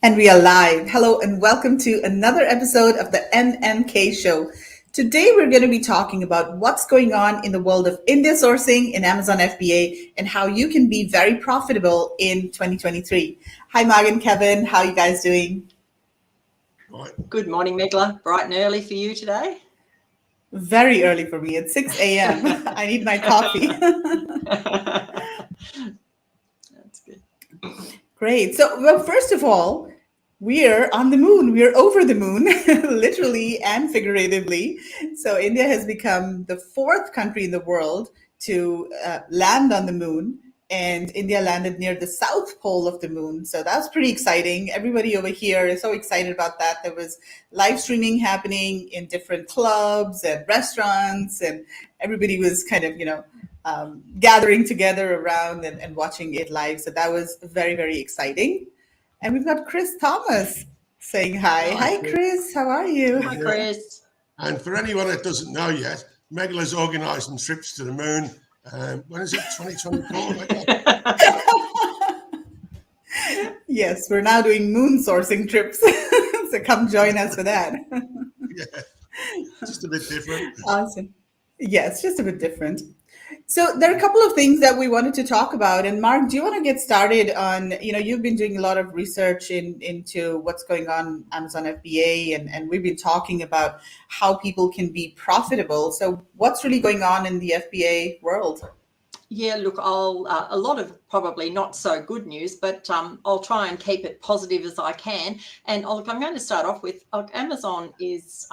And we are live. Hello and welcome to another episode of the MMK Show. Today we're going to be talking about what's going on in the world of India sourcing in Amazon FBA and how you can be very profitable in 2023. Hi Margaret and Kevin, how are you guys doing? Good morning, Meghla. Bright and early for you today? Very early for me. It's 6 a.m. I need my coffee. That's good. Great. So, first of all, we're on the moon. We're over the moon, literally and figuratively. So, India has become the fourth country in the world to land on the moon. And India landed near the south pole of the moon. So that's pretty exciting. Everybody over here is so excited about that. There was live streaming happening in different clubs and restaurants, and everybody was kind of, gathering together around and watching it live. So that was very, very exciting. And we've got Chris Thomas saying hi. Hi, Chris. How are you? Hi, Chris. And for anyone that doesn't know yet, Meghla's organising trips to the moon. When is it? 2024? Yes, we're now doing moon sourcing trips. So come join us for that. Yeah, just a bit different. Awesome. Yes, just a bit different. So there are a couple of things that we wanted to talk about. And Mark, do you want to get started on, you've been doing a lot of research into what's going on Amazon FBA, and we've been talking about how people can be profitable. So what's really going on in the FBA world? Yeah, look, a lot of probably not so good news, but I'll try and keep it positive as I can. And I'm going to start off with Amazon is,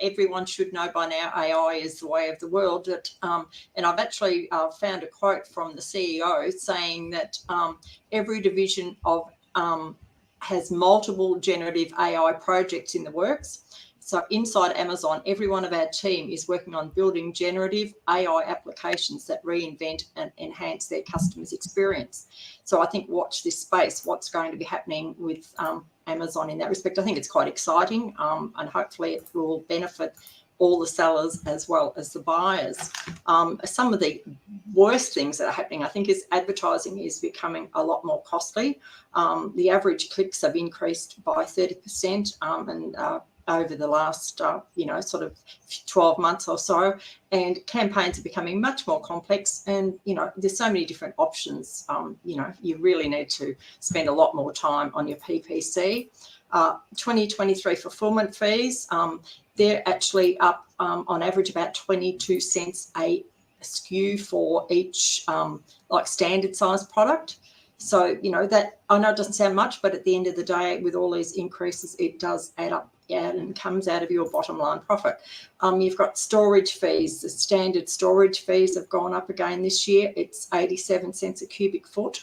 everyone should know by now, AI is the way of the world. And I've actually found a quote from the CEO saying that every division of has multiple generative AI projects in the works. So inside Amazon, every one of our team is working on building generative AI applications that reinvent and enhance their customers' experience. So I think watch this space, what's going to be happening with Amazon in that respect. I think it's quite exciting, and hopefully it will benefit all the sellers as well as the buyers. Some of the worst things that are happening, I think, is advertising is becoming a lot more costly. The average clicks have increased by 30%, and over the last, sort of 12 months or so, and campaigns are becoming much more complex. And, there's so many different options. You really need to spend a lot more time on your PPC. 2023 fulfillment fees, they're actually up on average about 22 cents a SKU for each standard size product. So, that I know it doesn't sound much, but at the end of the day, with all these increases, it does add up and comes out of your bottom line profit. You've got storage fees. The standard storage fees have gone up again this year. It's 87 cents a cubic foot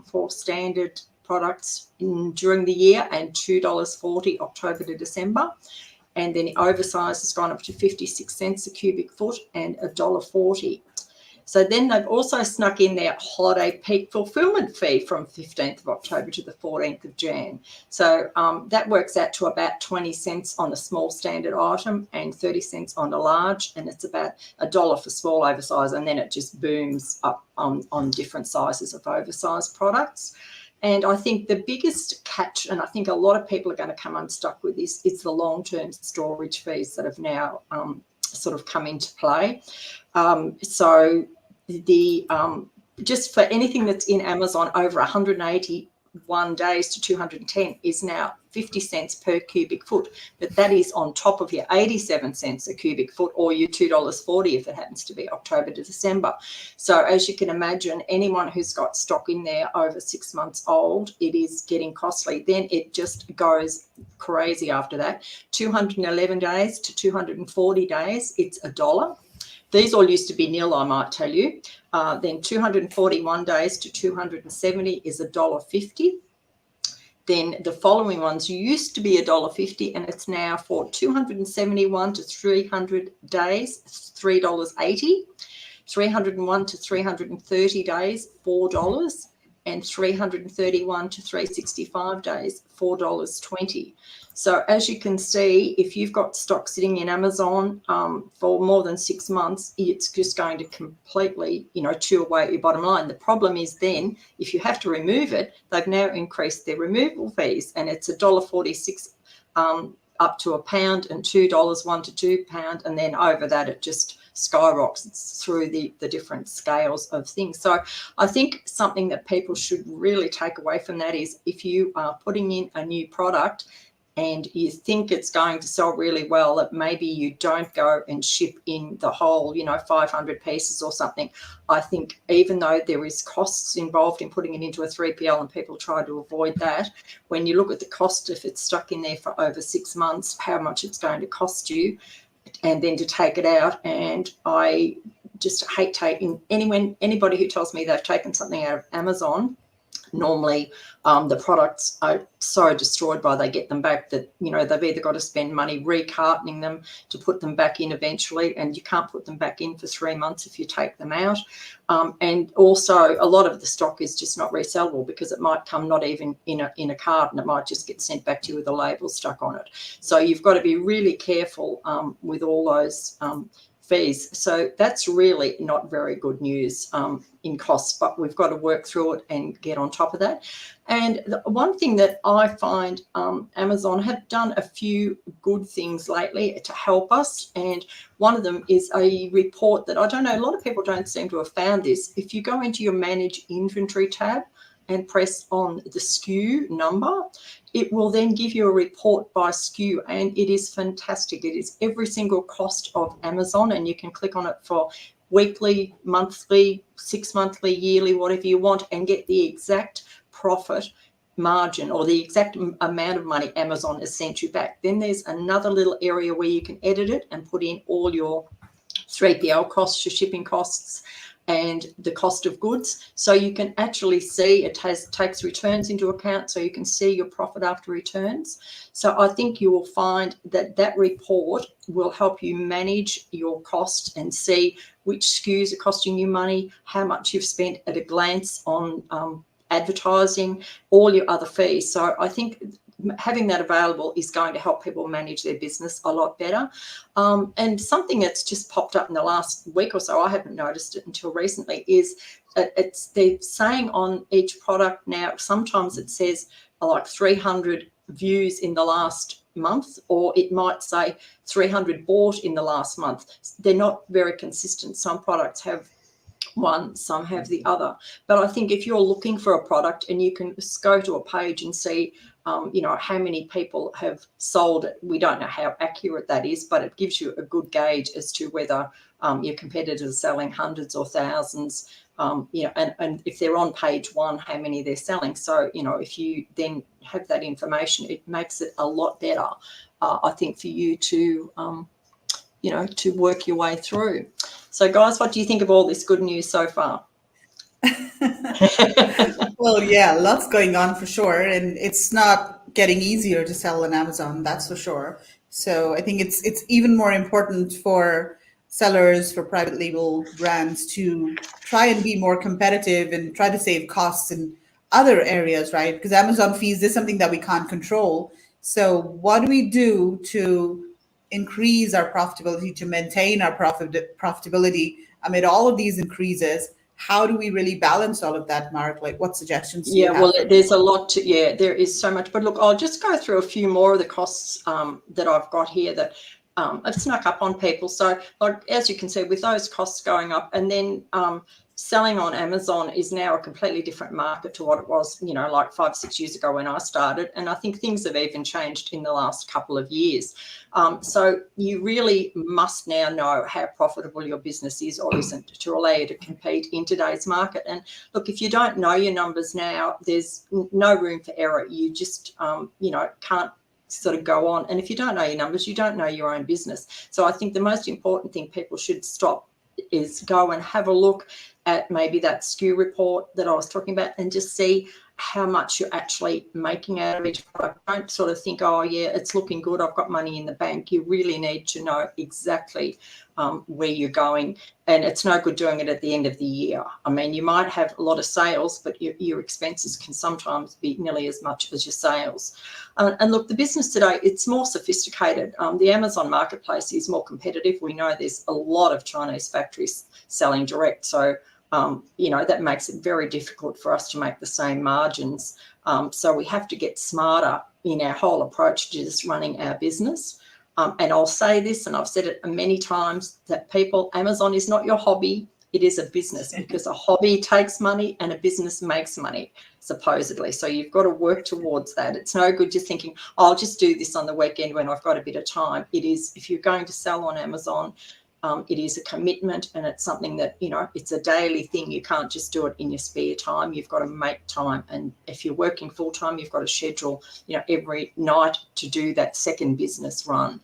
for standard products during the year, and $2.40 October to December. And then the oversize has gone up to 56 cents a cubic foot and $1.40. So then they've also snuck in their holiday peak fulfillment fee from 15th of October to the 14th of Jan. So that works out to about 20 cents on a small standard item and 30 cents on a large, and it's about $1 for small oversize, and then it just booms up on different sizes of oversized products. And I think the biggest catch, and I think a lot of people are going to come unstuck with this, is the long-term storage fees that have now sort of come into play. So the just for anything that's in Amazon over 181 days to 210 is now 50 cents per cubic foot, but that is on top of your 87 cents a cubic foot or your $2.40 if it happens to be October to December. So as you can imagine, anyone who's got stock in there over 6 months old, it is getting costly. Then it just goes crazy after that. 211 days to 240 days, it's $1. These all used to be nil, I might tell you. Then 241 days to 270 is $1.50. Then the following ones used to be $1.50, and it's now for 271 to 300 days, $3.80. 301 to 330 days, $4. and 331 to 365 days, $4.20. So as you can see, if you've got stock sitting in Amazon for more than 6 months, it's just going to completely, chew away at your bottom line. The problem is then, if you have to remove it, they've now increased their removal fees, and it's $1.46 up to £1 and $2, £1 to £2, and then over that it just skyrockets through the different scales of things. So I think something that people should really take away from that is, if you are putting in a new product and you think it's going to sell really well, that maybe you don't go and ship in the whole, 500 pieces or something. I think even though there is costs involved in putting it into a 3PL and people try to avoid that, when you look at the cost, if it's stuck in there for over 6 months, how much it's going to cost you, and then to take it out. And I just hate taking anybody who tells me they've taken something out of Amazon. Normally the products are so destroyed by they get them back that they've either got to spend money recartoning them to put them back in eventually, and you can't put them back in for 3 months if you take them out. And also a lot of the stock is just not resellable, because it might come not even in a carton, it might just get sent back to you with a label stuck on it. So you've got to be really careful with all those fees. So that's really not very good news in costs, but we've got to work through it and get on top of that. And the one thing that I find Amazon have done a few good things lately to help us, and one of them is a report that I don't know, a lot of people don't seem to have found this. If you go into your Manage Inventory tab and press on the SKU number, it will then give you a report by SKU, and it is fantastic. It is every single cost of Amazon, and you can click on it for weekly, monthly, 6 monthly, yearly, whatever you want, and get the exact profit margin or the exact amount of money Amazon has sent you back. Then there's another little area where you can edit it and put in all your 3PL costs, your shipping costs, and the cost of goods. So you can actually see it takes returns into account, so you can see your profit after returns. So I think you will find that report will help you manage your costs and see which SKUs are costing you money, how much you've spent at a glance on advertising, all your other fees. So I think having that available is going to help people manage their business a lot better. And something that's just popped up in the last week or so, I haven't noticed it until recently, is they're saying on each product now, sometimes it says like 300 views in the last month, or it might say 300 bought in the last month. They're not very consistent. Some products have one, some have the other. But I think if you're looking for a product and you can go to a page and see how many people have sold it. We don't know how accurate that is, but it gives you a good gauge as to whether your competitors are selling hundreds or thousands, and if they're on page one, how many they're selling. So, if you then have that information, it makes it a lot better, I think, for you to, to work your way through. So, guys, what do you think of all this good news so far? Well, yeah, lots going on for sure, and it's not getting easier to sell on Amazon, that's for sure. So I think it's even more important for sellers, for private label brands, to try and be more competitive and try to save costs in other areas, right? Because Amazon fees is something that we can't control. So what do we do to increase our profitability, to maintain our profitability amid all of these increases? How do we really balance all of that, Mark? Like, what suggestions do you have? Well, there's a lot there is so much. But look, I'll just go through a few more of the costs that I've got here that have snuck up on people. So, like, as you can see, with those costs going up, and then selling on Amazon is now a completely different market to what it was, like 5-6 years ago when I started. And I think things have even changed in the last couple of years. So you really must now know how profitable your business is or isn't to allow you to compete in today's market. And look, if you don't know your numbers now, there's no room for error. You just, can't sort of go on. And if you don't know your numbers, you don't know your own business. So I think the most important thing people should stop is go and have a look at maybe that SKU report that I was talking about and just see, how much you're actually making out of each product. Don't sort of think, oh yeah, it's looking good, I've got money in the bank. You really need to know exactly where you're going, and it's no good doing it at the end of the year. I mean, you might have a lot of sales, but your expenses can sometimes be nearly as much as your sales. And look, the business today, it's more sophisticated. The Amazon marketplace is more competitive. We know there's a lot of Chinese factories selling direct, so that makes it very difficult for us to make the same margins. So we have to get smarter in our whole approach to just running our business. And I'll say this, and I've said it many times, that Amazon is not your hobby. It is a business, because a hobby takes money and a business makes money, supposedly. So you've got to work towards that. It's no good just thinking, oh, I'll just do this on the weekend when I've got a bit of time. It is, if you're going to sell on Amazon, it is a commitment, and it's something that, it's a daily thing. You can't just do it in your spare time. You've got to make time. And if you're working full time, you've got to schedule, every night to do that second business run.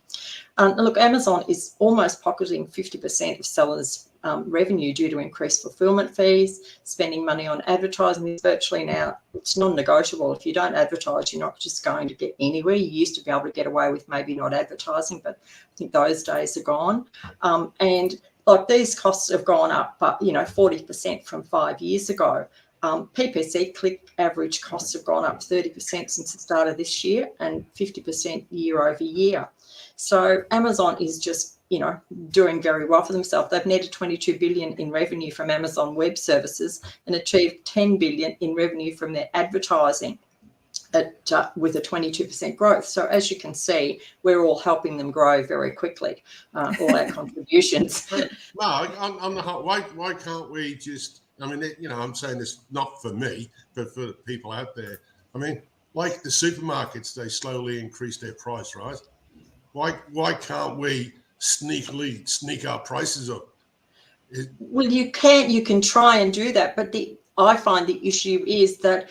Look, Amazon is almost pocketing 50% of sellers' revenue due to increased fulfillment fees. Spending money on advertising is virtually now, it's non-negotiable. If you don't advertise, you're not just going to get anywhere. You used to be able to get away with maybe not advertising, but I think those days are gone. And like, these costs have gone up, but 40% from 5 years ago. PPC click average costs have gone up 30% since the start of this year, and 50% year over year. So Amazon is just, doing very well for themselves. They've netted 22 billion in revenue from Amazon Web Services and achieved 10 billion in revenue from their advertising with a 22% growth. So as you can see, we're all helping them grow very quickly, all our contributions. Mark, on the whole, why can't we just, I mean, I'm saying this not for me, but for people out there. I mean, like the supermarkets, they slowly increase their price, right? Why can't we sneak our prices up? Well, you can try and do that, but I find the issue is that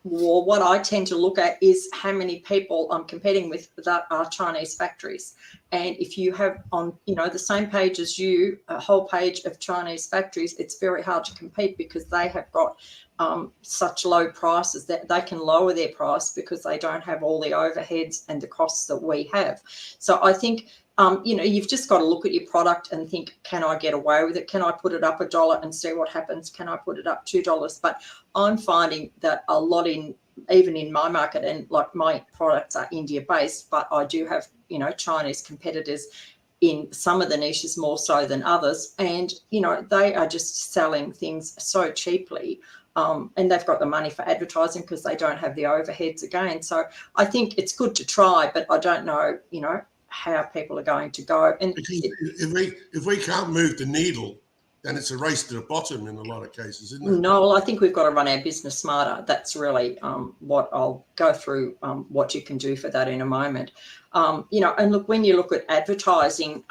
what I tend to look at is how many people I'm competing with that are Chinese factories. And if you have on, the same page as you, a whole page of Chinese factories, it's very hard to compete, because they have got such low prices that they can lower their price because they don't have all the overheads and the costs that we have. So I think, you've just got to look at your product and think, can I get away with it? Can I put it up $1 and see what happens? Can I put it up $2? But I'm finding that a lot even in my market, and like my products are India based, but I do have, Chinese competitors in some of the niches more so than others. And, they are just selling things so cheaply. And they've got the money for advertising because they don't have the overheads again. So I think it's good to try, but I don't know, how people are going to go. And because if we can't move the needle, then it's a race to the bottom in a lot of cases, isn't it? No, well, I think we've got to run our business smarter. That's really what I'll go through, what you can do for that in a moment. And look, when you look at advertising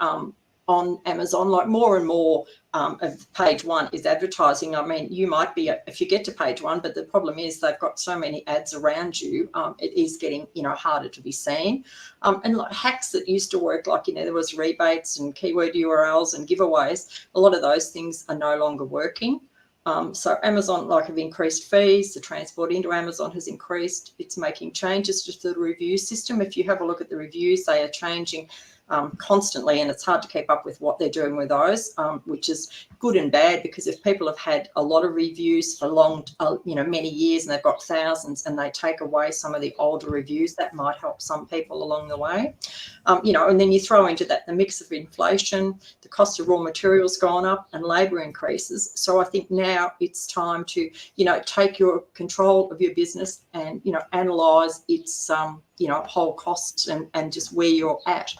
on Amazon, like more and more of page one is advertising. I mean, you might be, if you get to page one, but the problem is they've got so many ads around you, it is getting, harder to be seen. And like hacks that used to work, like, there was rebates and keyword URLs and giveaways. A lot of those things are no longer working. So Amazon have increased fees. The transport into Amazon has increased. It's making changes to the review system. If you have a look at the reviews, they are changing constantly, and it's hard to keep up with what they're doing with those, which is good and bad, because if people have had a lot of reviews for many years, and they've got thousands, and they take away some of the older reviews, that might help some people along the way. And then you throw into that the mix of inflation, the cost of raw materials gone up, and labour increases. So I think now it's time to, take your control of your business and, analyse its, whole costs and just where you're at.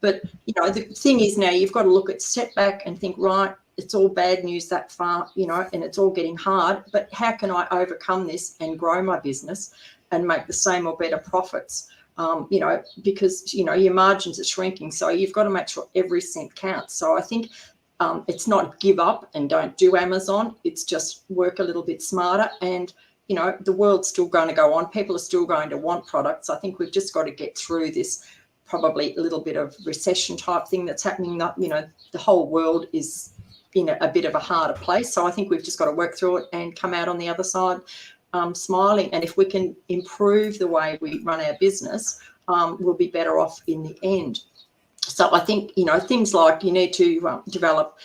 But, the thing is now you've got to look at step back and think, right, it's all bad news that far, and it's all getting hard, but how can I overcome this and grow my business and make the same or better profits? Because, your margins are shrinking. So you've got to make sure every cent counts. So I think it's not give up and don't do Amazon. It's just work a little bit smarter, and, the world's still going to go on. People are still going to want products. I think we've just got to get through this probably a little bit of recession type thing that's happening. The whole world is in a bit of a harder place. So I think we've just got to work through it and come out on the other side smiling. And if we can improve the way we run our business, we'll be better off in the end. So I think, things like you need to develop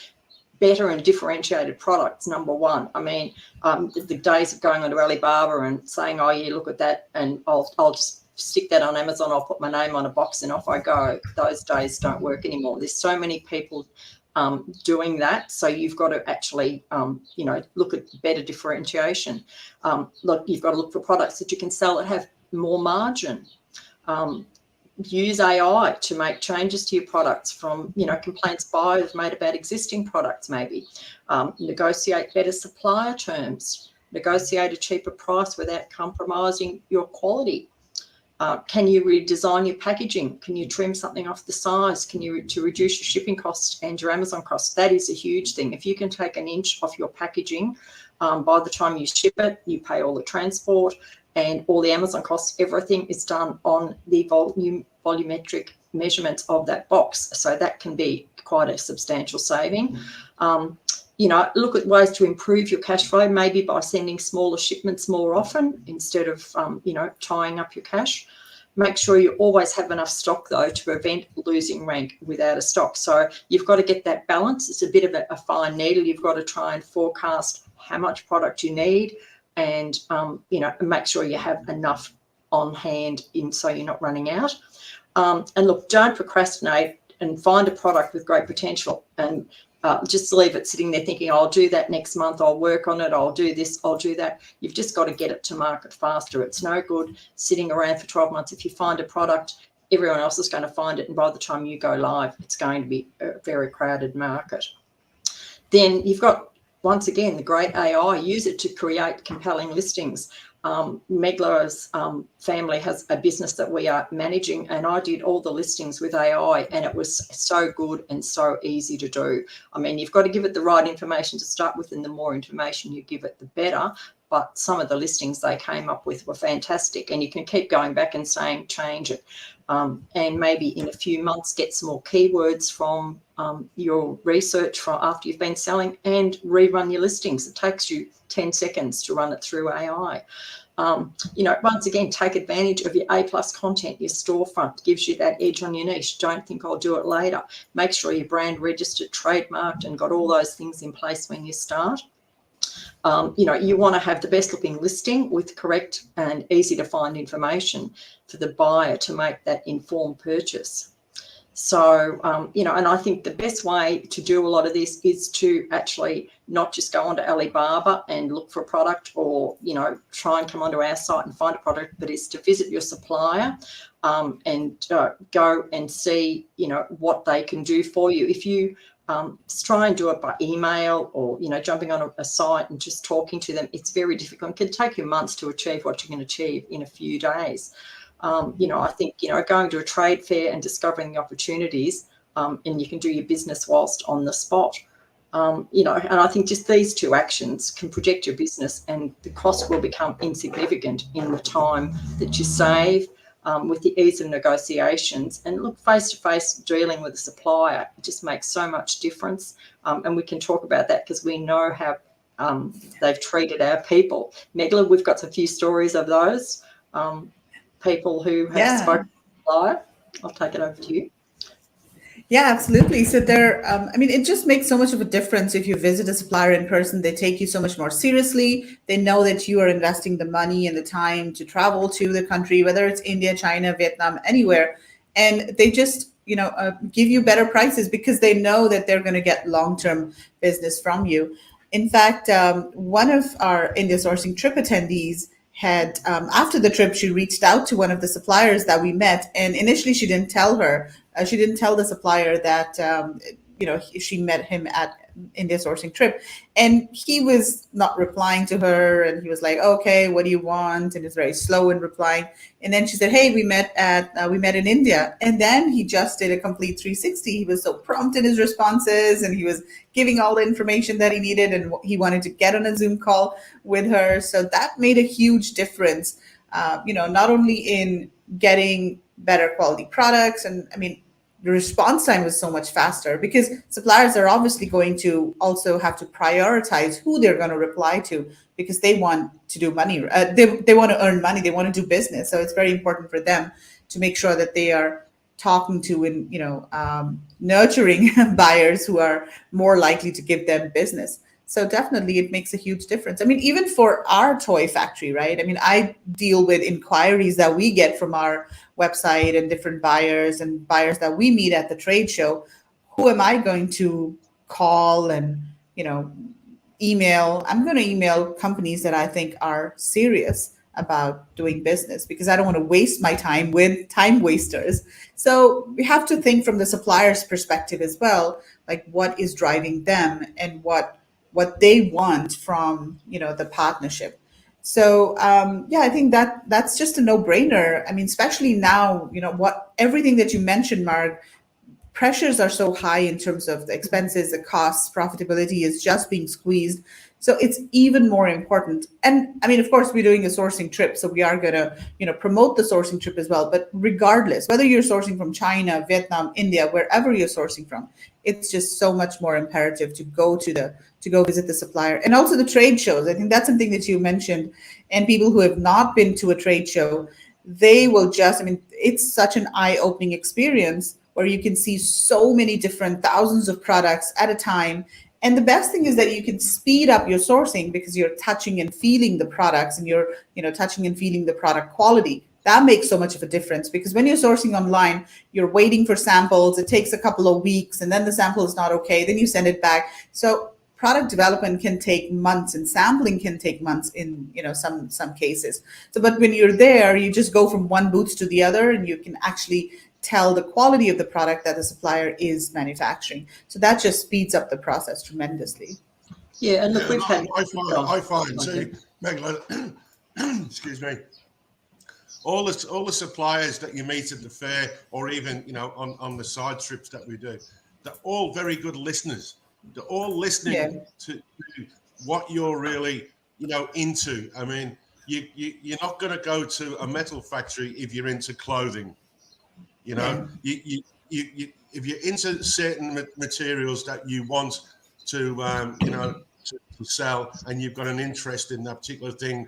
better and differentiated products, number one. I mean, the days of going onto Alibaba and saying, oh, yeah, look at that, and I'll just stick that on Amazon, I'll put my name on a box and off I go. Those days don't work anymore. There's so many people doing that. So you've got to actually, look at better differentiation. Look, you've got to look for products that you can sell that have more margin. Use AI to make changes to your products from, complaints buyers made about existing products maybe. Negotiate better supplier terms. Negotiate a cheaper price without compromising your quality. Can you redesign your packaging? Can you trim something off the size? To reduce your shipping costs and your Amazon costs? That is a huge thing. If you can take an inch off your packaging, by the time you ship it, you pay all the transport and all the Amazon costs. Everything is done on the volumetric measurements of that box. So that can be quite a substantial saving. Look at ways to improve your cash flow, maybe by sending smaller shipments more often instead of, tying up your cash. Make sure you always have enough stock, though, to prevent losing rank without a stock. So you've got to get that balance. It's a bit of a fine needle. You've got to try and forecast how much product you need and, make sure you have enough on hand so you're not running out. And look, don't procrastinate and find a product with great potential and just leave it sitting there thinking, I'll do that next month, I'll work on it, I'll do this, I'll do that. You've just got to get it to market faster. It's no good sitting around for 12 months. If you find a product, everyone else is going to find it, and by the time you go live, it's going to be a very crowded market. Then you've got, once again, the great AI. Use it to create compelling listings. Meghla's family has a business that we are managing, and I did all the listings with AI, and it was so good and so easy to do. I mean, you've got to give it the right information to start with, and the more information you give it, the better. But some of the listings they came up with were fantastic, and you can keep going back and saying, change it. And maybe in a few months get some more keywords from your research from after you've been selling and rerun your listings. It takes you 10 seconds to run it through AI. Once again, take advantage of your A+ content. Your storefront gives you that edge on your niche. Don't think I'll do it later. Make sure you're brand registered, trademarked, and got all those things in place when you start. You want to have the best looking listing with correct and easy to find information for the buyer to make that informed purchase. So, and I think the best way to do a lot of this is to actually not just go onto Alibaba and look for a product or, try and come onto our site and find a product, but it's to visit your supplier and go and see, what they can do for you. If you try and do it by email or, jumping on a site and just talking to them, it's very difficult. It can take you months to achieve what you can achieve in a few days. I think, going to a trade fair and discovering the opportunities, and you can do your business whilst on the spot, and I think just these two actions can project your business, and the cost will become insignificant in the time that you save. With the ease of negotiations and look face-to-face dealing with a supplier, it just makes so much difference. And we can talk about that because we know how they've treated our people. Meghla, we've got a few stories of those people who have spoken to the supplier. I'll take it over to you. Yeah, absolutely. So it just makes so much of a difference if you visit a supplier in person. They take you so much more seriously. They know that you are investing the money and the time to travel to the country, whether it's India, China, Vietnam, anywhere. And they just, give you better prices because they know that they're going to get long-term business from you. In fact, one of our India sourcing trip attendees had, after the trip, she reached out to one of the suppliers that we met. And initially she didn't tell the supplier that, she met him at India sourcing trip. And he was not replying to her. And he was like, okay, what do you want? And he's very slow in replying. And then she said, hey, we met in India. And then he just did a complete 360. He was so prompt in his responses, and he was giving all the information that he needed, and he wanted to get on a Zoom call with her. So that made a huge difference, not only in getting better quality products, and the response time was so much faster, because suppliers are obviously going to also have to prioritize who they're going to reply to, because they want to do money. They want to earn money. They want to do business. So it's very important for them to make sure that they are talking to and nurturing buyers who are more likely to give them business. So definitely it makes a huge difference. I mean, even for our toy factory, right? I mean, I deal with inquiries that we get from our website and different buyers and buyers that we meet at the trade show. Who am I going to call and, you know, email? I'm going to email companies that I think are serious about doing business, because I don't want to waste my time with time wasters. So we have to think from the supplier's perspective as well, like what is driving them and what they want from, the partnership. So yeah, I think that's just a no-brainer. I mean, especially now, what everything that you mentioned, Mark, pressures are so high in terms of the expenses, the costs, profitability is just being squeezed. So it's even more important. And I mean, of course, we're doing a sourcing trip, so we are going to, promote the sourcing trip as well. But regardless, whether you're sourcing from China, Vietnam, India, wherever you're sourcing from, it's just so much more imperative to go visit the supplier, and also the trade shows. I think that's something that you mentioned. And people who have not been to a trade show, they will just, I mean, it's such an eye-opening experience where you can see so many different thousands of products at a time. And the best thing is that you can speed up your sourcing, because you're touching and feeling the products, and you're, touching and feeling the product quality. That makes so much of a difference, because when you're sourcing online, you're waiting for samples. It takes a couple of weeks, and then the sample is not okay. Then you send it back. So product development can take months, and sampling can take months in, some cases. So, but when you're there, you just go from one booth to the other, and you can actually tell the quality of the product that the supplier is manufacturing. So that just speeds up the process tremendously. Yeah, and look, Yeah, we've had. I find, see, Meghla, excuse me, all the suppliers that you meet at the fair, or even on the side trips that we do, they're all very good listeners. They're all listening to what you're really into. I mean, you're not going to go to a metal factory if you're into clothing. Yeah. You if you're into certain materials that you want to to sell, and you've got an interest in that particular thing,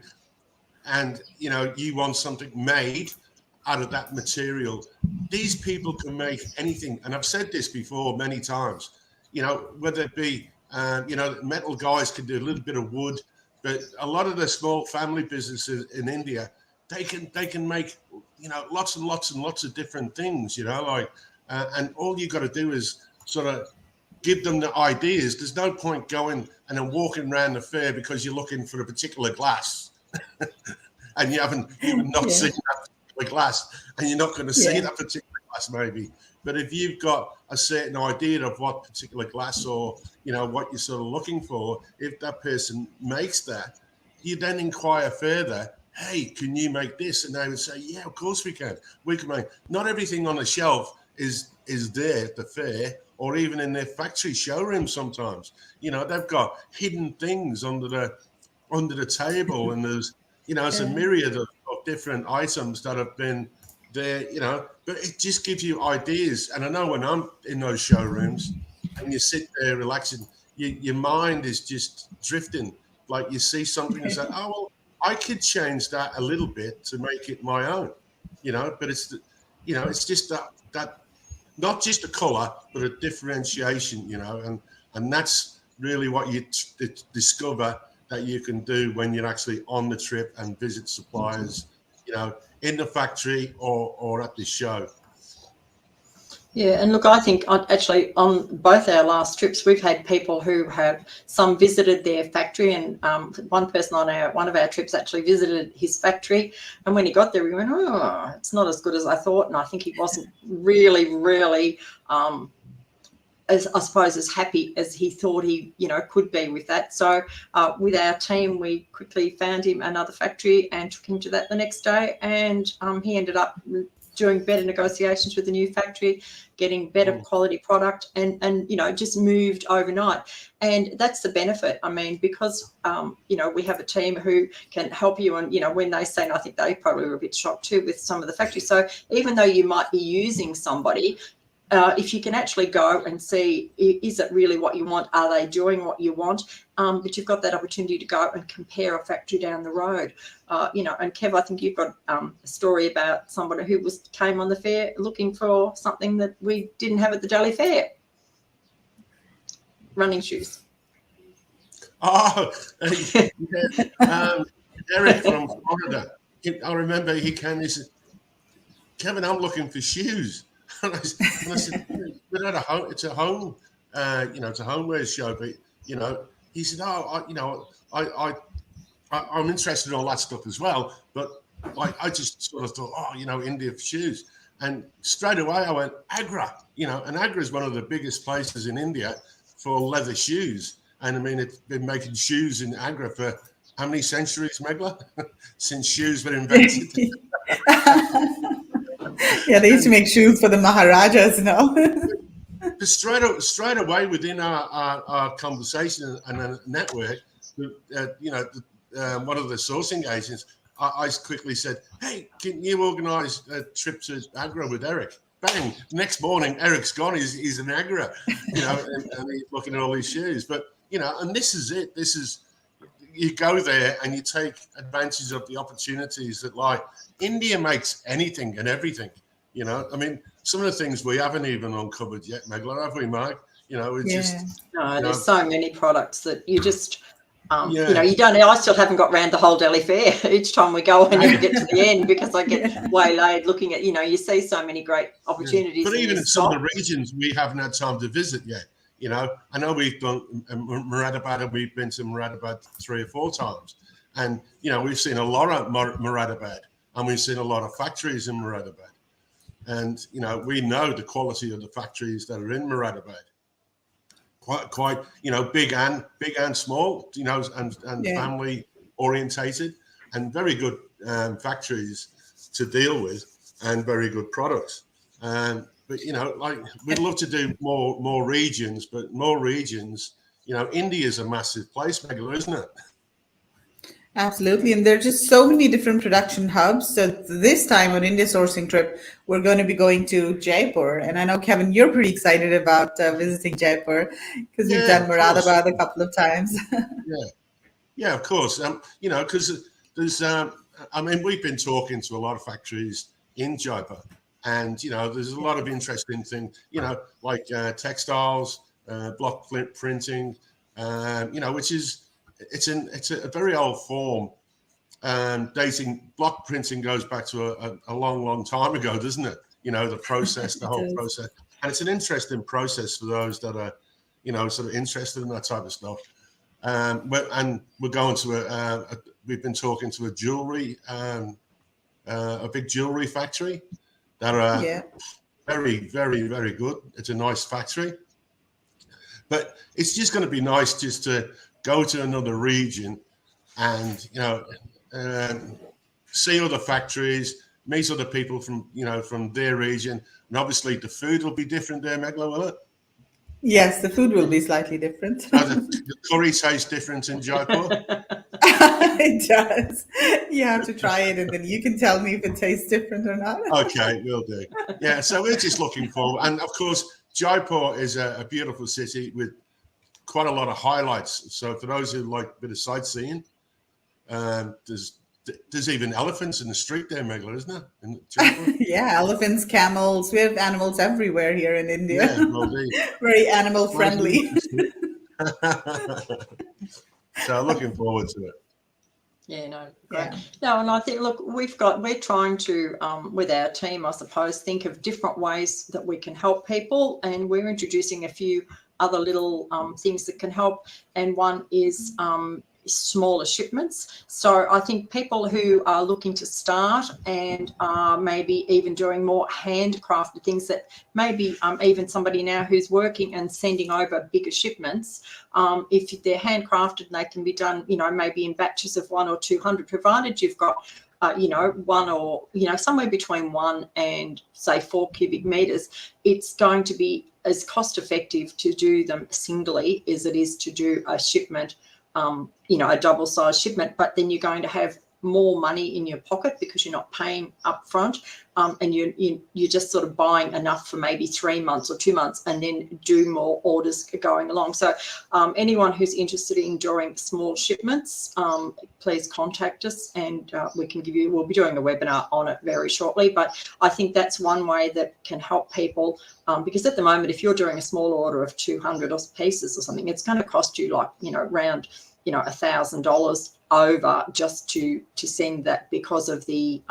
and you want something made out of that material, these people can make anything. And I've said this before many times, whether it be metal guys can do a little bit of wood, but a lot of the small family businesses in India, they can make lots and lots and lots of different things, and all you got to do is sort of give them the ideas. There's no point going and then walking around the fair because you're looking for a particular glass and you haven't not seen that particular glass, and you're not going to see that particular glass maybe. But if you've got a certain idea of what particular glass, or what you're sort of looking for, if that person makes that, you then inquire further. Hey, can you make this? And they would say, yeah, of course we can. We can make. Not everything on the shelf is there at the fair, or even in their factory showroom. Sometimes, they've got hidden things under the table, and there's it's a myriad of different items that have been there. But it just gives you ideas. And I know when I'm in those showrooms and you sit there relaxing, your mind is just drifting. Like you see something and say, oh well, I could change that a little bit to make it my own, but it's it's just that not just a color, but a differentiation, and that's really what you discover that you can do when you're actually on the trip and visit suppliers, in the factory or at the show. Yeah, and look, I think actually on both our last trips, we've had people who have some visited their factory, and one person on one of our trips actually visited his factory, and when he got there, we went, oh, it's not as good as I thought, and I think he wasn't really, as I suppose, as happy as he thought he could be with that. So with our team, we quickly found him another factory and took him to that the next day, and he ended up doing better negotiations with the new factory, getting better quality product, and just moved overnight. And that's the benefit. I mean, because we have a team who can help you, and when they say, and I think they probably were a bit shocked too with some of the factories. So even though you might be using somebody if you can actually go and see, is it really what you want? Are they doing what you want? But you've got that opportunity to go and compare a factory down the road. And Kev, I think you've got a story about somebody who came on the fair looking for something that we didn't have at the Daily Fair. Running shoes. Oh, yeah. Eric from Florida. I remember he came and he said, Kevin, I'm looking for shoes. And I said, we're at a home, it's a home, it's a homeware show. But, he said, I'm interested in all that stuff as well. But I just sort of thought, India for shoes. And straight away I went, Agra, and Agra is one of the biggest places in India for leather shoes. And I mean, it's been making shoes in Agra for how many centuries, Meghla? Since shoes were invented. Yeah, they used to make shoes for the Maharajas, Straight away within our conversation and a network, one of the sourcing agents, I quickly said, hey, can you organise a trip to Agra with Eric? Bang! Next morning, Eric's gone. He's in Agra, and he's looking at all these shoes. But and this is it. This is, you go there and you take advantage of the opportunities that lie. India makes anything and everything. I mean, some of the things we haven't even uncovered yet, Meghla, have we, Mark? There's so many products that you just. You don't. I still haven't got round the whole Daily Fair. Each time we go, I never get to the end because I get waylaid looking at. You see so many great opportunities. But even in some of the regions we haven't had time to visit yet. I know we've done Moradabad, and we've been to Moradabad 3 or 4 times, and we've seen a lot of Moradabad, and we've seen a lot of factories in Moradabad, and we know the quality of the factories that are in Moradabad. Quite, big and small, and family orientated, and very good factories to deal with, and very good products. But we'd love to do more regions, but more regions. India is a massive place, Meghla, isn't it? Absolutely. And there are just so many different production hubs. So this time on India sourcing trip, we're going to be going to Jaipur. And I know, Kevin, you're pretty excited about visiting Jaipur because you've done Moradabad a couple of times. Yeah, of course. Because there's, we've been talking to a lot of factories in Jaipur. And, there's a lot of interesting things, like textiles, block printing, which is, it's a very old form. Dating block printing goes back to a long time ago, doesn't it? The process, the whole process. And it's an interesting process for those that are, sort of interested in that type of stuff. We're going to we've been talking to a big jewelry factory that are very, very, very good. It's a nice factory. But it's just going to be nice just to go to another region and, see other factories, meet other people from their region. And obviously the food will be different there, Meghla, will it? Yes, the food will be slightly different. The curry tastes different in Jaipur? It does. You have to try it and then you can tell me if it tastes different or not. Okay, will do. Yeah, so we're just looking forward. And of course, Jaipur is a beautiful city with quite a lot of highlights. So for those who like a bit of sightseeing, there's even elephants in the street there, Meghla, isn't there? In Jaipur? Yeah, elephants, camels. We have animals everywhere here in India. Yeah, well, very animal friendly. So looking forward to it. Yeah, no, great. Yeah. No, and I think, look, we're trying to, with our team, I suppose, think of different ways that we can help people, and we're introducing a few other little things that can help, and one is smaller shipments. So I think people who are looking to start and are maybe even doing more handcrafted things, that maybe even somebody now who's working and sending over bigger shipments, if they're handcrafted and they can be done, maybe in batches of 100 or 200, provided you've got one or, somewhere between 1 and say 4 cubic meters, it's going to be as cost effective to do them singly as it is to do a shipment, a double-sized shipment. But then you're going to have more money in your pocket because you're not paying up front, and you're just sort of buying enough for maybe 3 months or 2 months, and then do more orders going along. So anyone who's interested in doing small shipments, please contact us, and we'll be doing a webinar on it very shortly. But I think that's one way that can help people, because at the moment, if you're doing a small order of 200 pieces or something, it's going to cost you like, around, $1,000 over just to send that, because of the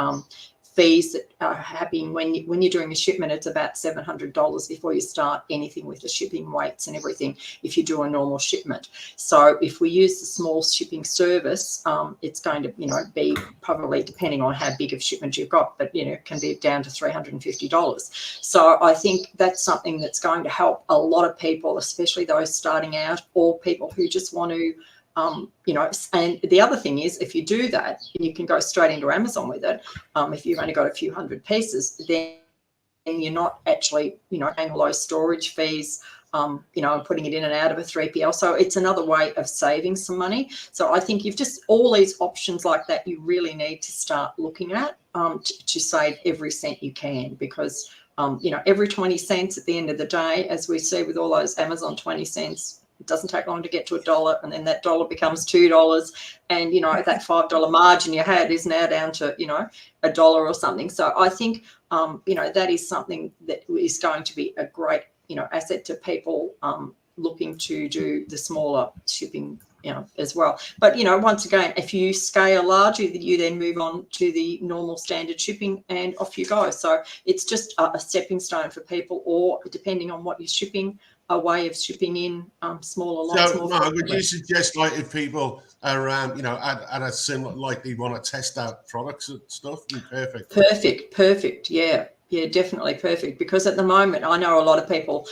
fees that are happening when you're doing a shipment. It's about $700 before you start anything with the shipping weights and everything, if you do a normal shipment. So if we use the small shipping service, it's going to be probably, depending on how big of shipment you've got, but it can be down to $350. So I think that's something that's going to help a lot of people, especially those starting out, or people who just want to and the other thing is, if you do that, you can go straight into Amazon with it. If you've only got a few hundred pieces, then you're not actually, paying all those storage fees, and putting it in and out of a 3PL. So it's another way of saving some money. So I think you've just, all these options like that, you really need to start looking at to save every cent you can, because, every 20 cents at the end of the day, as we see with all those Amazon 20 cents, it doesn't take long to get to $1, and then that dollar becomes $2, and that $5 margin you had is now down to $1 or something. So I think that is something that is going to be a great asset to people looking to do the smaller shipping as well. But once again, if you scale larger, you then move on to the normal standard shipping, and off you go. So it's just a stepping stone for people, or depending on what you're shipping, a way of shipping in smaller lots. So, Mark, would you suggest, like, if people are, at a similar, like, they want to test out products and stuff, Perfect. Yeah, definitely perfect. Because at the moment, I know a lot of people,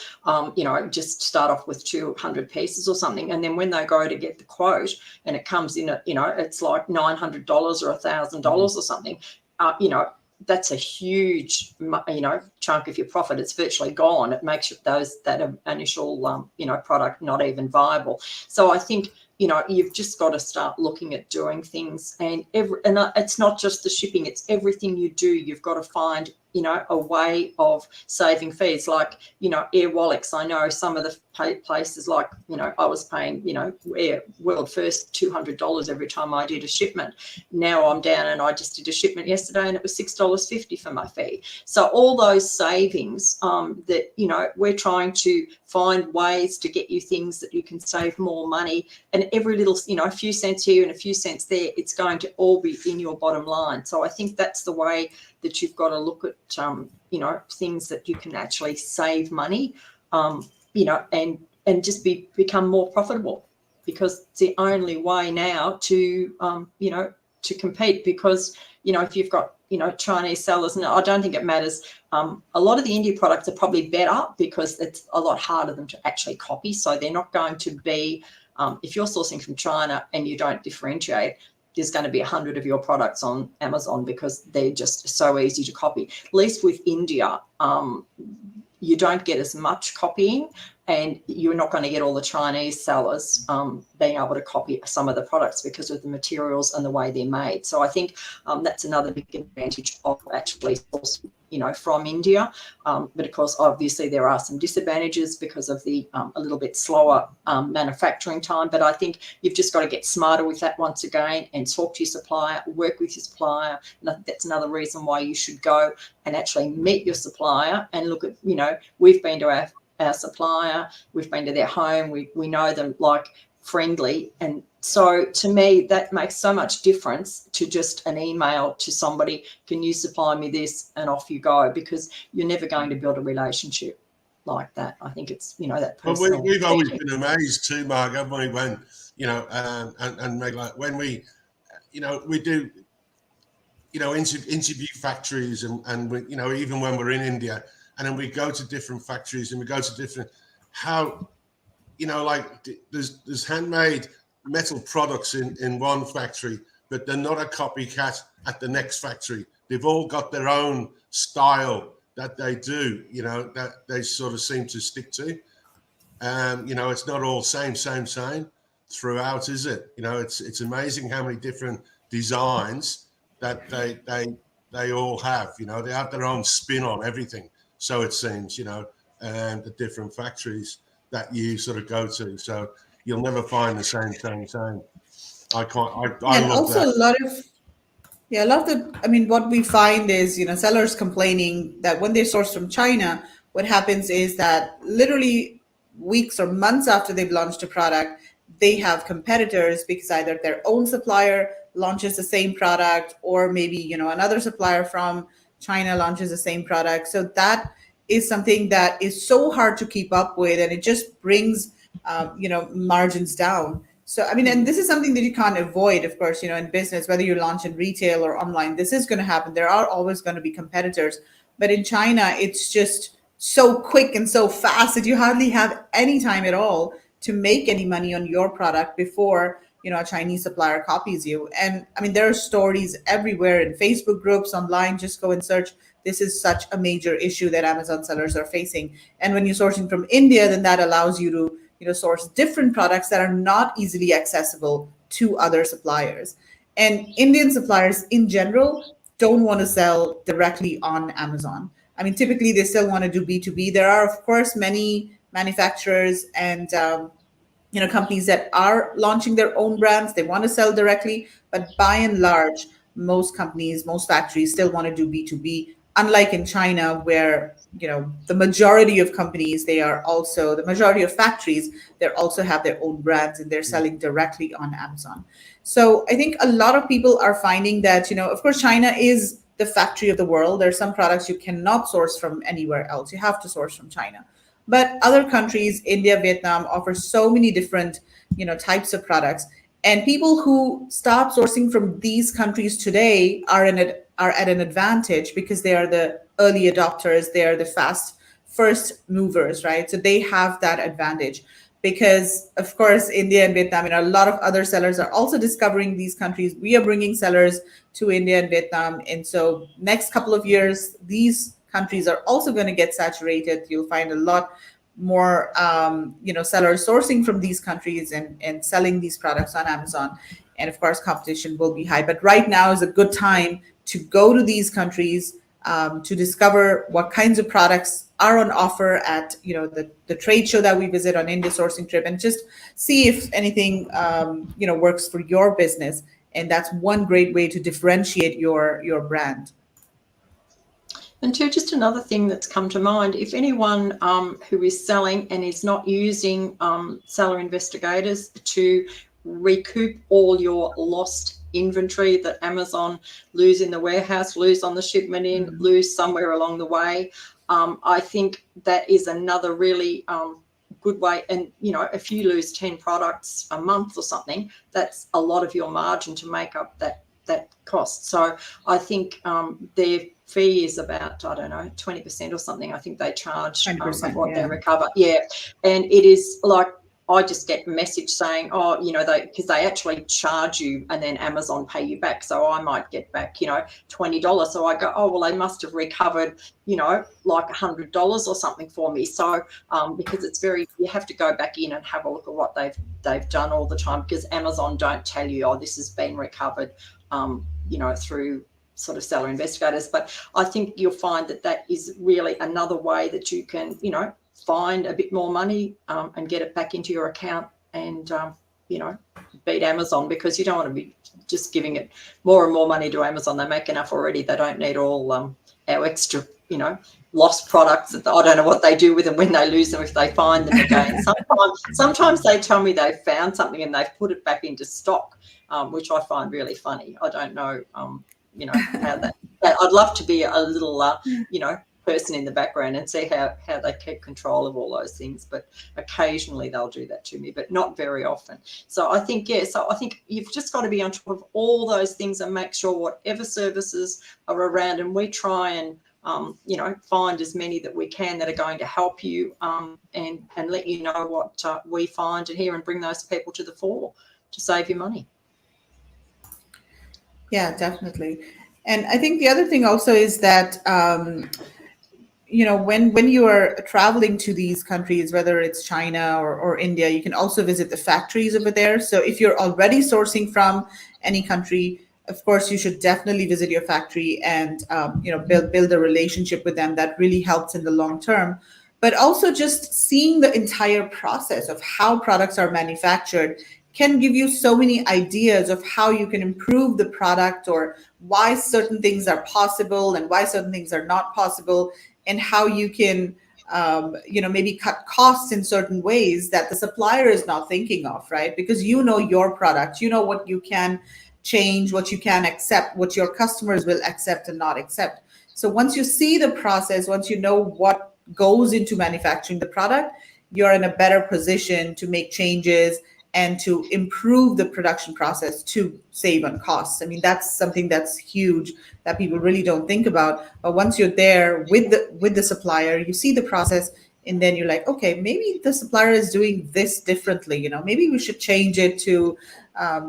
just start off with 200 pieces or something, and then when they go to get the quote, and it comes in at, it's like $900 or $1,000 or something, that's a huge, chunk of your profit. It's virtually gone. It makes that initial, product not even viable. So I think, you've just got to start looking at doing things, and it's not just the shipping, it's everything you do. You've got to find, a way of saving fees, like, air wallets. I know some of the places, like, I was paying, world first $200 every time I did a shipment. Now I'm down, and I just did a shipment yesterday, and it was $6.50 for my fee. So all those savings that, we're trying to find ways to get you things that you can save more money, and every little, a few cents here and a few cents there, it's going to all be in your bottom line. So I think that's the way that you've got to look at, things that you can actually save money, and just become more profitable, because it's the only way now to, to compete. Because, if you've got, Chinese sellers, and I don't think it matters. A lot of the India products are probably better because it's a lot harder than to actually copy. So they're not going to be, if you're sourcing from China and you don't differentiate, there's going to be 100 of your products on Amazon because they're just so easy to copy. At least with India, you don't get as much copying, and you're not going to get all the Chinese sellers being able to copy some of the products because of the materials and the way they're made. So I think that's another big advantage of actually sourcing, from India. But of course, obviously, there are some disadvantages because of the a little bit slower manufacturing time. But I think you've just got to get smarter with that once again, and talk to your supplier, work with your supplier. And I think that's another reason why you should go and actually meet your supplier and look at, we've been to our supplier, we've been to their home, we know them, like, friendly. And so to me, that makes so much difference to just an email to somebody, can you supply me this, and off you go, because you're never going to build a relationship like that. I think it's, that personal. Well, we've always been amazed too, Mark, haven't we, when, and Meghla, when we do, interview factories, and we, even when we're in India, and then we go to different factories, and we go to different, how, like, there's handmade metal products in one factory, but they're not a copycat at the next factory. They've all got their own style that they do, that they sort of seem to stick to. It's not all same throughout, is it? It's amazing how many different designs that they all have. You know, they have their own spin on everything. So it seems, you know, and the different factories that you sort of go to. So you'll never find the same. I can't. I And love also that. a lot of, yeah, a lot of the, I mean, what we find is, sellers complaining that when they source from China, what happens is that literally weeks or months after they've launched a product, they have competitors because either their own supplier launches the same product, or maybe, another supplier from China launches the same product. So that is something that is so hard to keep up with, and it just brings, margins down. So, I mean, and this is something that you can't avoid, of course, in business, whether you launch in retail or online, this is going to happen. There are always going to be competitors. But in China, it's just so quick and so fast that you hardly have any time at all to make any money on your product before, a Chinese supplier copies you. And I mean, there are stories everywhere in Facebook groups, online, just go and search. This is such a major issue that Amazon sellers are facing. And when you're sourcing from India, then that allows you to source different products that are not easily accessible to other suppliers. And Indian suppliers in general don't want to sell directly on Amazon. I mean, typically they still want to do B2B. There are, of course, many manufacturers and companies that are launching their own brands. They want to sell directly, but by and large, most companies, most factories still want to do B2B. Unlike in China, where the majority of companies, the majority of factories, they also have their own brands and they're selling directly on Amazon. So I think a lot of people are finding that, of course, China is the factory of the world. There are some products you cannot source from anywhere else. You have to source from China. But other countries, India, Vietnam, offer so many different, types of products. And people who start sourcing from these countries today are at an advantage because they are the early adopters. They are the first movers, right? So they have that advantage because, of course, India and Vietnam and a lot of other sellers are also discovering these countries. We are bringing sellers to India and Vietnam. And so next couple of years, these countries are also going to get saturated. You'll find a lot more, sellers sourcing from these countries and selling these products on Amazon. And of course, competition will be high. But right now is a good time to go to these countries to discover what kinds of products are on offer at the trade show that we visit on India sourcing trip, and just see if anything works for your business. And that's one great way to differentiate your brand. And two, just another thing that's come to mind, if anyone who is selling and is not using seller investigators to recoup all your lost inventory that Amazon lose in the warehouse, lose on the shipment in, lose somewhere along the way, I think that is another really good way. And, if you lose 10 products a month or something, that's a lot of your margin to make up that cost. So I think their fee is about, I don't know, 20% or something. I think they charge of what they recover. Yeah. And it is like, I just get a message saying, because they actually charge you and then Amazon pay you back. So I might get back, $20. So I go, oh, well, they must have recovered, like $100 or something for me. So because it's you have to go back in and have a look at what they've done all the time, because Amazon don't tell you, oh, this has been recovered, through sort of seller investigators. But I think you'll find that is really another way that you can, find a bit more money and get it back into your account and, beat Amazon, because you don't want to be just giving it more and more money to Amazon. They make enough already. They don't need all our extra, lost products. I don't know what they do with them when they lose them, if they find them again. Sometimes they tell me they've found something and they've put it back into stock, which I find really funny. I don't know, how that I'd love to be a little, person in the background and see how they keep control of all those things. But occasionally they'll do that to me, but not very often. So I think, you've just got to be on top of all those things and make sure whatever services are around, and we try and, find as many that we can that are going to help you and let you know what we find and hear, and bring those people to the fore to save you money. Yeah, definitely. And I think the other thing also is that, when you are traveling to these countries, whether it's China or India, you can also visit the factories over there. So if you're already sourcing from any country, of course, you should definitely visit your factory and build a relationship with them. That really helps in the long term. But also just seeing the entire process of how products are manufactured can give you so many ideas of how you can improve the product, or why certain things are possible and why certain things are not possible, and how you can maybe cut costs in certain ways that the supplier is not thinking of, right? Because you know your product, you know what you can change, what you can accept, what your customers will accept and not accept. So once you see the process, once you know what goes into manufacturing the product, you're in a better position to make changes and to improve the production process to save on costs. I mean, that's something that's huge that people really don't think about. But once you're there with the supplier, you see the process, and then you're like, okay, maybe the supplier is doing this differently. Maybe we should change it to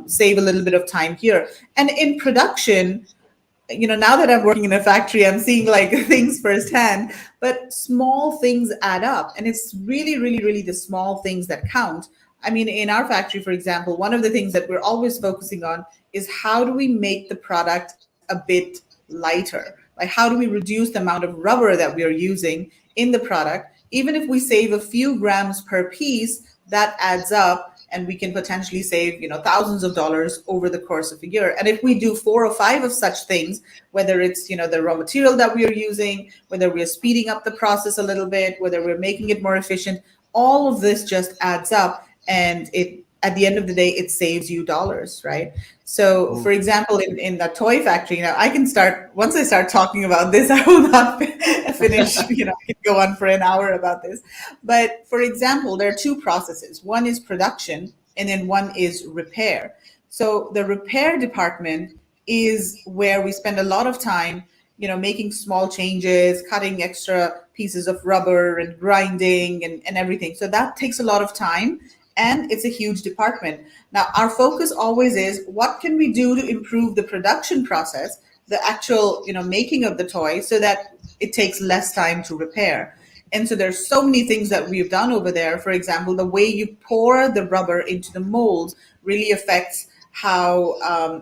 save a little bit of time here. And in production, now that I'm working in a factory, I'm seeing like things firsthand, but small things add up. And it's really, really, really the small things that count. I mean, in our factory, for example, one of the things that we're always focusing on is how do we make the product a bit lighter? Like, how do we reduce the amount of rubber that we are using in the product? Even if we save a few grams per piece, that adds up, and we can potentially save thousands of dollars over the course of a year. And if we do 4 or 5 of such things, whether it's the raw material that we are using, whether we're speeding up the process a little bit, whether we're making it more efficient, all of this just adds up, and at the end of the day, it saves you dollars, right? So for example, in the toy factory, I can start, once I start talking about this, I will not finish, I can go on for an hour about this. But for example, there are 2 processes. One is production, and then one is repair. So the repair department is where we spend a lot of time, making small changes, cutting extra pieces of rubber and grinding and everything. So that takes a lot of time, and it's a huge department. Now, our focus always is, what can we do to improve the production process, the actual, making of the toy, so that it takes less time to repair. And so there's so many things that we've done over there. For example, the way you pour the rubber into the molds really affects how,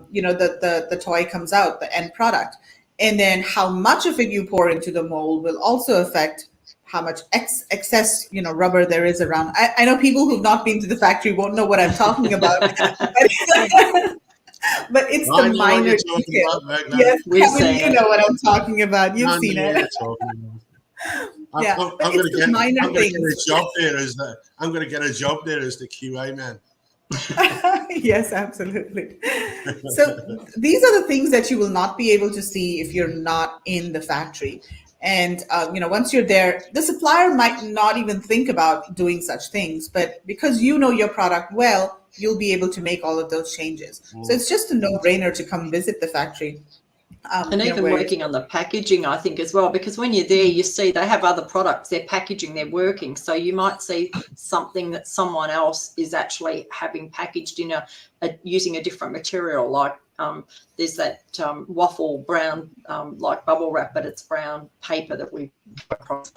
the toy comes out, the end product. And then how much of it you pour into the mold will also affect how much excess, rubber there is around. I know people who've not been to the factory won't know what I'm talking about, but it's the minor detail. Yes, Kevin, you know what I'm talking about. You've seen it. Yeah, I'm going to get a job there as the QA man. Yes, absolutely. So these are the things that you will not be able to see if you're not in the factory. And once you're there, the supplier might not even think about doing such things, but because you know your product well, you'll be able to make all of those changes. So it's just a no-brainer to come visit the factory. And even working on the packaging, I think, as well, because when you're there, you see they have other products, they're packaging, they're working. So you might see something that someone else is actually having packaged in using a different material. Like there's that waffle brown, like bubble wrap, but it's brown paper that we put across,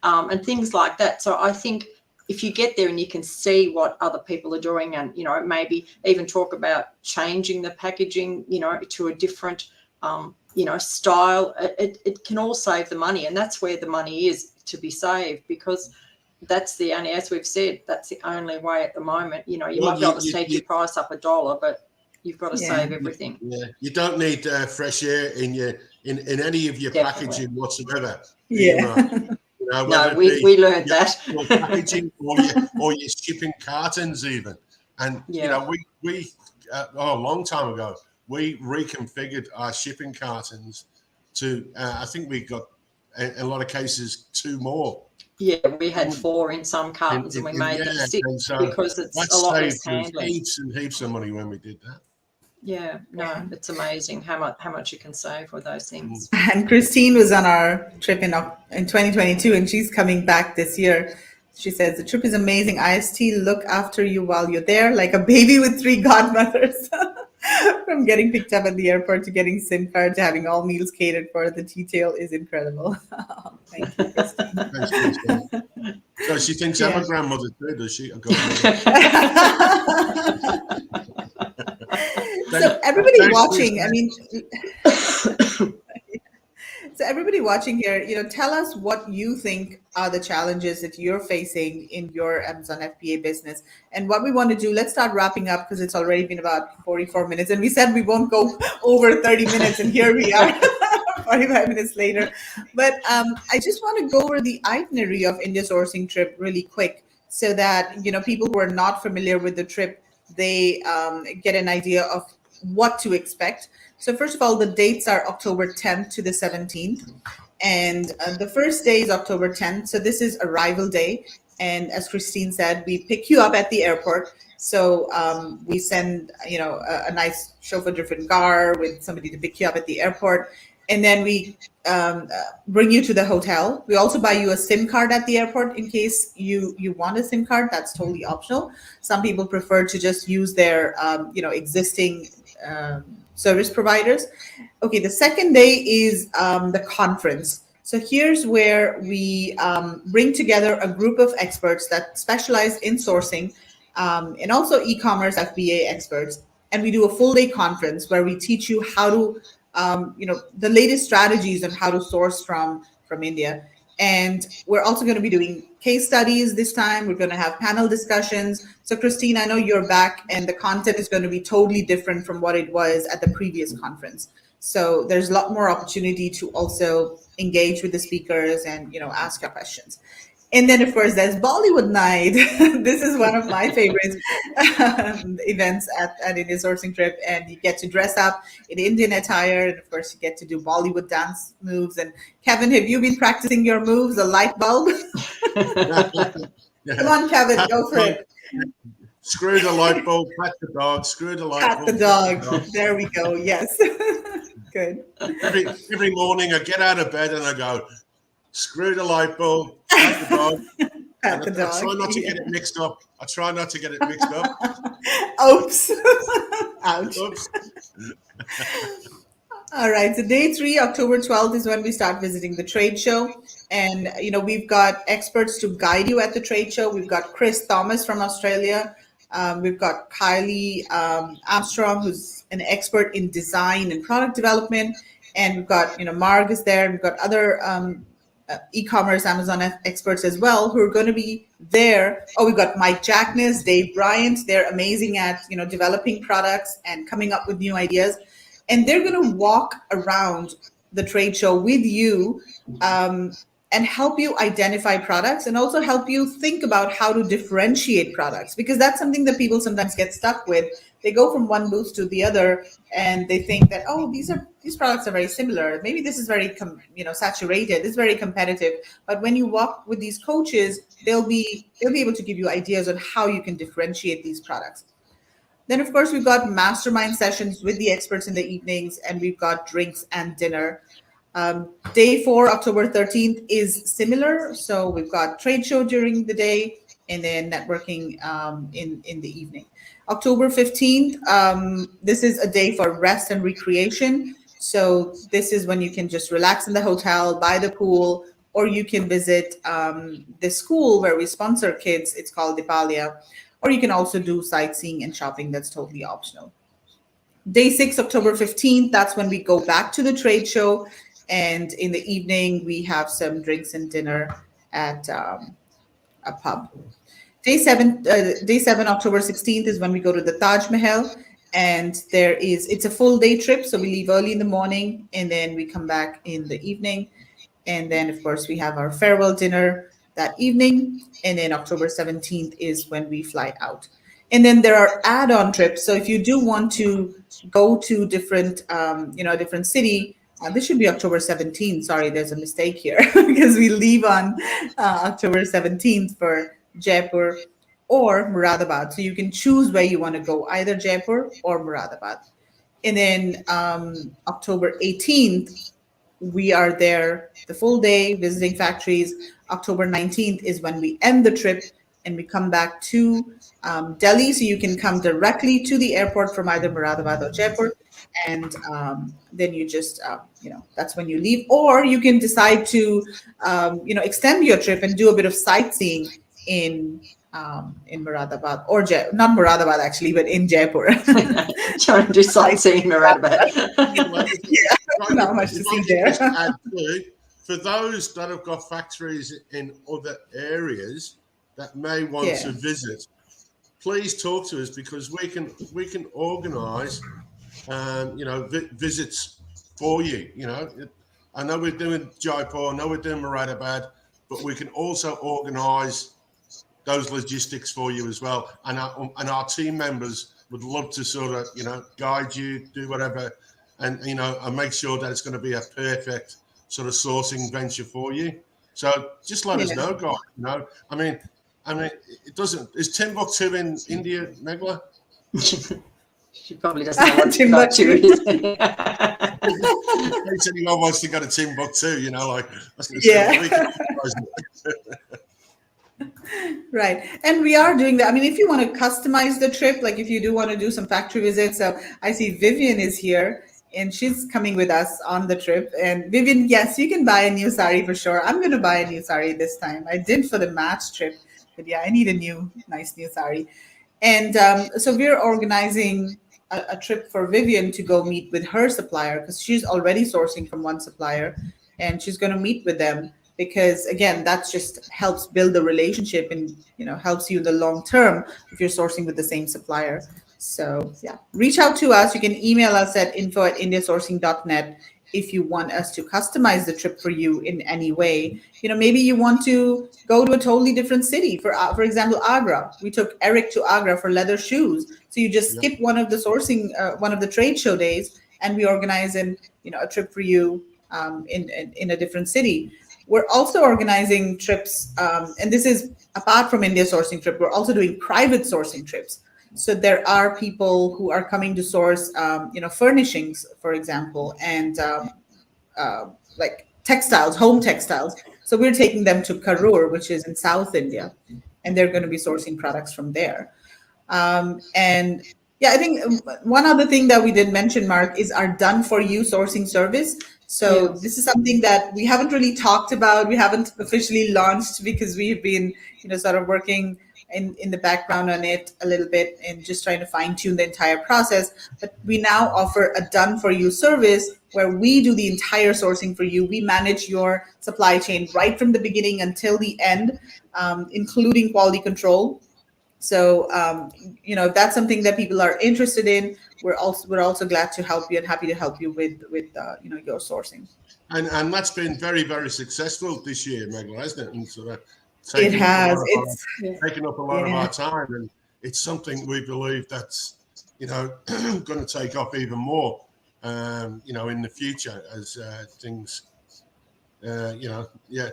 and things like that. So I think if you get there and you can see what other people are doing, and maybe even talk about changing the packaging, to a different style, it can all save the money. And that's where the money is to be saved, because that's the only, as we've said, that's the only way at the moment. You might be able to set your price up $1, but you've got to save everything. Yeah, you don't need fresh air in any of your packaging whatsoever. Yeah. No, we learned that. Your packaging or your shipping cartons even. And, we a long time ago, we reconfigured our shipping cartons to, I think we got, in a lot of cases, 2 more. Yeah, we had 4 in some cartons, and we made them 6 because it's a lot less handling. Heaps and heaps of money when we did that. Yeah, no, it's amazing how much you can save with those things. And Christine was on our trip in 2022, and she's coming back this year. She says, the trip is amazing. IST look after you while you're there, like a baby with 3 godmothers. From getting picked up at the airport to getting SIM card to having all meals catered for, the detail is incredible. Thank you, Christine. Thanks, Christine. So she thinks I'm a grandmother too, does she? Thanks, So everybody thanks for watching, I your mean, so everybody watching here, tell us what you think are the challenges that you're facing in your Amazon FBA business. And what we want to do, let's start wrapping up because it's already been about 44 minutes. And we said we won't go over 30 minutes, and here we are. 45 minutes later. But I just want to go over the itinerary of India sourcing trip really quick so that, people who are not familiar with the trip, they get an idea of what to expect. So first of all, the dates are October 10th to the 17th. And the first day is October 10th. So this is arrival day. And as Christine said, we pick you up at the airport. So we send, a nice chauffeur-driven car with somebody to pick you up at the airport. And then we bring you to the hotel. We also buy you a SIM card at the airport in case you want a SIM card. That's totally optional. Some people prefer to just use their, existing service providers. Okay, the second day is the conference. So here's where we bring together a group of experts that specialize in sourcing and also e-commerce FBA experts. And we do a full day conference where we teach you how to, the latest strategies on how to source from India. And we're also going to be doing case studies this time. We're going to have panel discussions. So Christine, I know you're back and the content is going to be totally different from what it was at the previous conference. So there's a lot more opportunity to also engage with the speakers and, ask your questions. And then, of course, there's Bollywood night. This is one of my favorite events at India Sourcing Trip. And you get to dress up in Indian attire. And, of course, you get to do Bollywood dance moves. And, Kevin, have you been practicing your moves, a light bulb? Come on, Kevin, go for it. Screw the light bulb, pat the dog, screw the light Pat bulb. the dog. There we go. Yes. Good. Every morning I get out of bed and I go, screw the light bulb, pat the dog. Pat the dog. I try not to get it mixed up. I try not to get it mixed up. Oops. Ouch. Oops. All right. So day 3, October 12th is when we start visiting the trade show. And, we've got experts to guide you at the trade show. We've got Chris Thomas from Australia. We've got Kylie Armstrong, who's an expert in design and product development. And we've got, Marg is there. We've got other e-commerce Amazon experts as well who are going to be there. Oh, we've got Mike Jackness, Dave Bryant. They're amazing at, developing products and coming up with new ideas. And they're going to walk around the trade show with you and help you identify products and also help you think about how to differentiate products, because that's something that people sometimes get stuck with. They go from one booth to the other and they think that, oh, these products are very similar. Maybe this is very saturated. It's very competitive. But when you walk with these coaches, they'll be able to give you ideas on how you can differentiate these products. Then, of course, we've got mastermind sessions with the experts in the evenings, and we've got drinks and dinner. Day 4, October 13th, is similar. So we've got trade show during the day and then networking in the evening. October 15th, this is a day for rest and recreation. So this is when you can just relax in the hotel, by the pool, or you can visit the school where we sponsor kids. It's called Dipalia. Or you can also do sightseeing and shopping. That's totally optional. Day 6, October 15th, that's when we go back to the trade show. And in the evening, we have some drinks and dinner at a pub. Day 7, October 16th, is when we go to the Taj Mahal. And it's a full day trip. So we leave early in the morning and then we come back in the evening. And then, of course, we have our farewell dinner that evening. And then October 17th is when we fly out. And then there are add-on trips. So if you do want to go to different city, this should be October 17th. Sorry, there's a mistake here because we leave on October 17th for Jaipur or Moradabad. So you can choose where you want to go, either Jaipur or Moradabad. And then October 18th, we are there the full day visiting factories. October 19th is when we end the trip and we come back to Delhi. So you can come directly to the airport from either Moradabad or Jaipur. And then you just, that's when you leave. Or you can decide to, extend your trip and do a bit of sightseeing in in Moradabad, or not Moradabad actually, but in Jaipur. Trying to do sightseeing in Moradabad. Yeah, not much to If I see could there. just add too, for those that have got factories in other areas that may want Yeah. to visit, please talk to us, because we can organise visits for you. I know we're doing Jaipur, I know we're doing Moradabad, but we can also organise those logistics for you as well. And our team members would love to sort of, guide you, do whatever, and, and make sure that it's going to be a perfect sort of sourcing venture for you. So just let us Yeah. know, guys. I mean, it doesn't. Is Timbuktu in India, Meghla? She probably doesn't know what Timbuktu. Timbuktu is. In case anyone wants to go to Timbuktu, like I was going to Yeah. say, we can. Right. And we are doing that. I mean, if you want to customize the trip, like if you do want to do some factory visits. So I see Vivian is here and she's coming with us on the trip. And Vivian, yes, you can buy a new sari for sure. I'm going to buy a new sari this time. I did for the match trip, but yeah, I need a nice new sari. And so we're organizing a trip for Vivian to go meet with her supplier because she's already sourcing from one supplier and she's going to meet with them because again, that just helps build the relationship and, helps you in the long term if you're sourcing with the same supplier. So yeah, reach out to us. You can email us at info@indiasourcing.net if you want us to customize the trip for you in any way. Maybe you want to go to a totally different city. For example, Agra. We took Eric to Agra for leather shoes. So you just skip one of the one of the trade show days, and we organize a trip for you in a different city. We're also organizing trips, and this is apart from India sourcing trip. We're also doing private sourcing trips. So there are people who are coming to source, furnishings, for example, and like textiles, home textiles. So we're taking them to Karur, which is in South India, and they're going to be sourcing products from there. And yeah, I think one other thing that we did mention, Mark, is our done for you sourcing service. So Yes. this is something that we haven't really talked about. We haven't officially launched because we've been, sort of working in the background on it a little bit and just trying to fine tune the entire process. But we now offer a done for you service where we do the entire sourcing for you. We manage your supply chain right from the beginning until the end, including quality control. So, if that's something that people are interested in, we're also glad to help you and happy to help you with your sourcing. And that's been very, very successful this year, Meghla, hasn't it? And sort of It taking up a lot has. of It's taking up a lot of yeah. our time, and it's something we believe that's going to take off even more, in the future as things, yeah.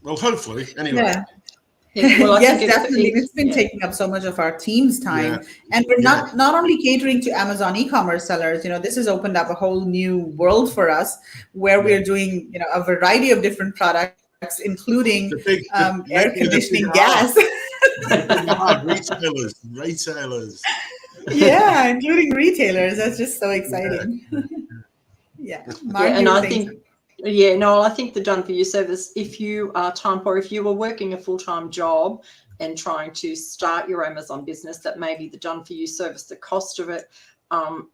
Well, hopefully, anyway. Yeah. Yeah, well, I Yes, think definitely. It's been yeah. taking up so much of our team's Yeah, time. And we're yeah. not only catering to Amazon e-commerce sellers, this has opened up a whole new world for us where Yeah. we're doing, a variety of different products, including air Maybe the conditioning big gas. retailers. Yeah, including retailers. That's just so Yeah. exciting. Yeah. Yeah, Mark, and you were I saying think, something. yeah, no, I think the done for you service, if you are time poor, if you were working a full-time job and trying to start your Amazon business, that maybe the done for you service, the cost of it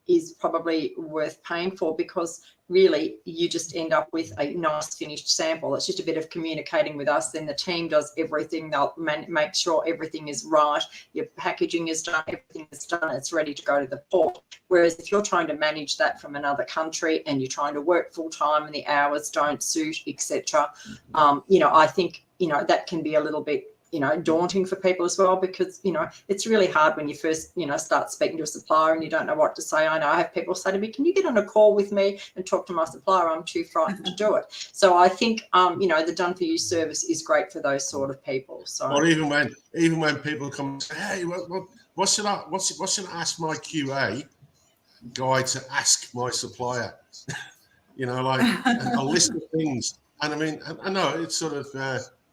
is probably worth paying for, because really you just end up with a nice finished sample. It's just a bit of communicating with us. Then the team does everything. They'll make sure everything is right. Your packaging is done, everything is done. It's ready to go to the port. Whereas if you're trying to manage that from another country and you're trying to work full time and the hours don't suit, etc., I think that can be a little bit daunting for people as well, because it's really hard when you first start speaking to a supplier and you don't know what to say. I know I have people say to me, can you get on a call with me and talk to my supplier? I'm too frightened to do it. So I think the done for you service is great for those sort of people. So, or even when people come and say, hey, what should I ask my QA guy to ask my supplier? Like a list of things. And I mean, I know it's sort of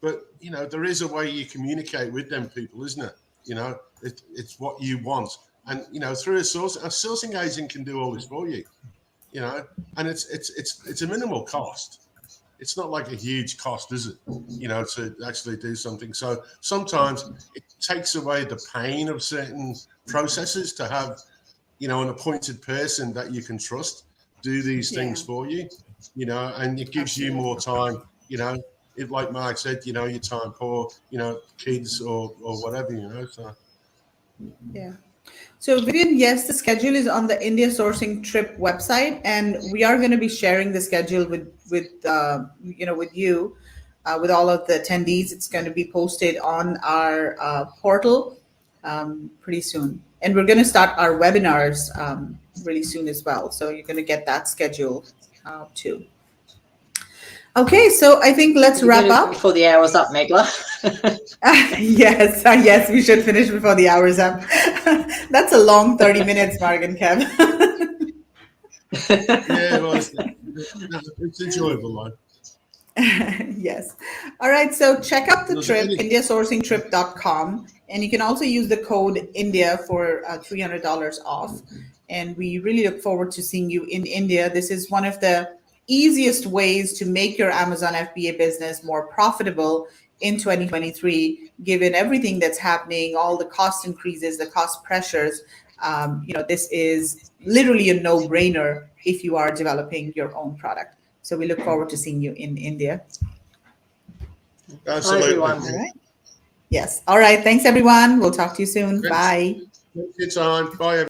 but there is a way you communicate with them people, isn't it? It's what you want, and through a sourcing agent can do all this for you, and it's a minimal cost. it's not like a huge cost, is it? To actually do something. So sometimes it takes away the pain of certain processes to have, an appointed person that you can trust do these things for you, and it gives you more time, if, like Mark said, your time poor, kids or whatever, so. Yeah. So Vivian, yes, the schedule is on the India Sourcing Trip website, and we are going to be sharing the schedule with you, with all of the attendees. It's going to be posted on our portal pretty soon, and we're going to start our webinars really soon as well. So you're going to get that schedule too. Okay, so I think let's wrap up before the hour's up, Meghla. Yes, we should finish before the hour's up. That's a long 30 minutes, Margaret and Kevin. Yeah, well, it's enjoyable, like. Yes. All right. So check out the trip, indiasourcingtrip.com. And you can also use the code India for $300 off. And we really look forward to seeing you in India. This is one of the easiest ways to make your Amazon FBA business more profitable in 2023, given everything that's happening, all the cost increases, the cost pressures. This is literally a no-brainer if you are developing your own product. So we look forward to seeing you in India. Absolutely. Bye, everyone. All right. Yes. All right. Thanks, everyone. We'll talk to you soon. Bye. Thanks for your time. Bye, everyone.